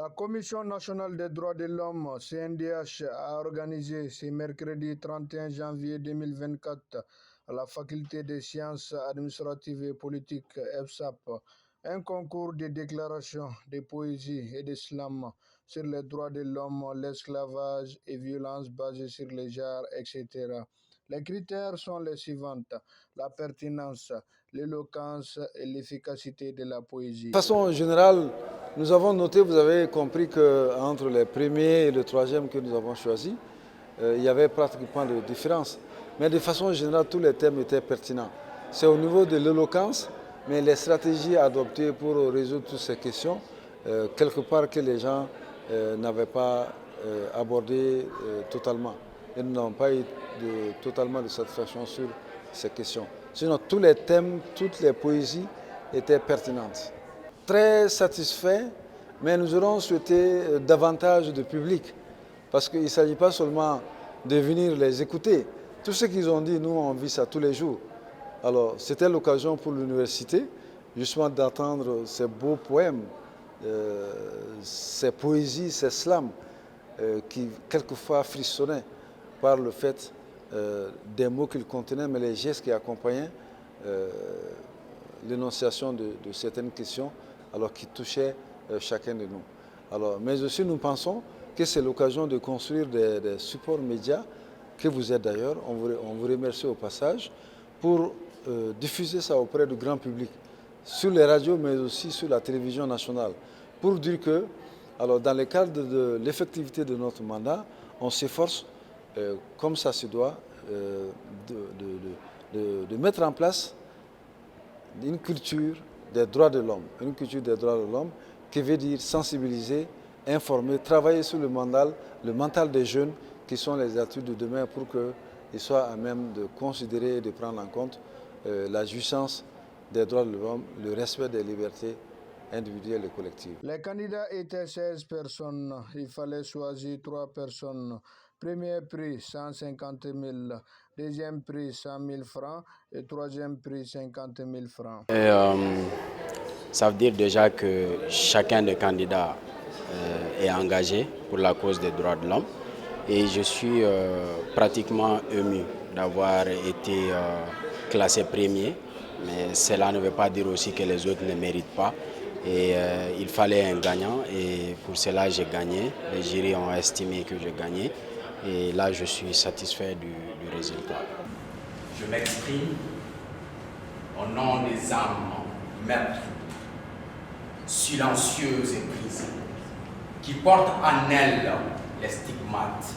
La Commission nationale des droits de l'homme, CNDH, a organisé ce mercredi 31 janvier 2024 à la faculté des sciences administratives et politiques EFSAP un concours de déclaration de poésie et de slam sur les droits de l'homme, l'esclavage et violences basées sur les genres, etc. Les critères sont les suivants: la pertinence, l'éloquence et l'efficacité de la poésie. De façon générale, nous avons noté, vous avez compris qu'entre les premiers et le troisième que nous avons choisi, il y avait pratiquement de différence. Mais de façon générale, tous les thèmes étaient pertinents. C'est au niveau de l'éloquence, mais les stratégies adoptées pour résoudre toutes ces questions, quelque part que les gens n'avaient pas abordé totalement. Et nous n'avons pas eu totalement de satisfaction sur ces questions. Sinon, tous les thèmes, toutes les poésies étaient pertinentes. Très satisfait, mais nous aurons souhaité davantage de public, parce qu'il ne s'agit pas seulement de venir les écouter. Tout ce qu'ils ont dit, nous, on vit ça tous les jours. Alors, c'était l'occasion pour l'université, justement, d'entendre ces beaux poèmes, ces poésies, ces slams, qui quelquefois frissonnaient par le fait des mots qu'ils contenaient, mais les gestes qui accompagnaient l'énonciation de certaines questions, alors qui touchaient chacun de nous. Alors, mais aussi, nous pensons que c'est l'occasion de construire des supports médias, que vous êtes d'ailleurs, on vous remercie au passage, pour diffuser ça auprès du grand public, sur les radios, mais aussi sur la télévision nationale, pour dire que, alors, dans le cadre de l'effectivité de notre mandat, on s'efforce, comme ça se doit, de mettre en place une culture des droits de l'homme. Une culture des droits de l'homme qui veut dire sensibiliser, informer, travailler sur le mental des jeunes qui sont les adultes de demain pour qu'ils soient à même de considérer et de prendre en compte la jouissance des droits de l'homme, le respect des libertés individuelles et collectives. Les candidats étaient 16 personnes. Il fallait choisir 3 personnes. Premier prix, 150 000. Deuxième prix, 100 000 francs. Et troisième prix, 50 000 francs. Ça veut dire déjà que chacun des candidats est engagé pour la cause des droits de l'homme. Et je suis pratiquement ému d'avoir été classé premier. Mais cela ne veut pas dire aussi que les autres ne méritent pas. Et il fallait un gagnant et pour cela j'ai gagné. Les jurys ont estimé que j'ai gagné et là je suis satisfait du résultat. Je m'exprime au nom des âmes maîtres, silencieuses et brisées, qui portent en elles les stigmates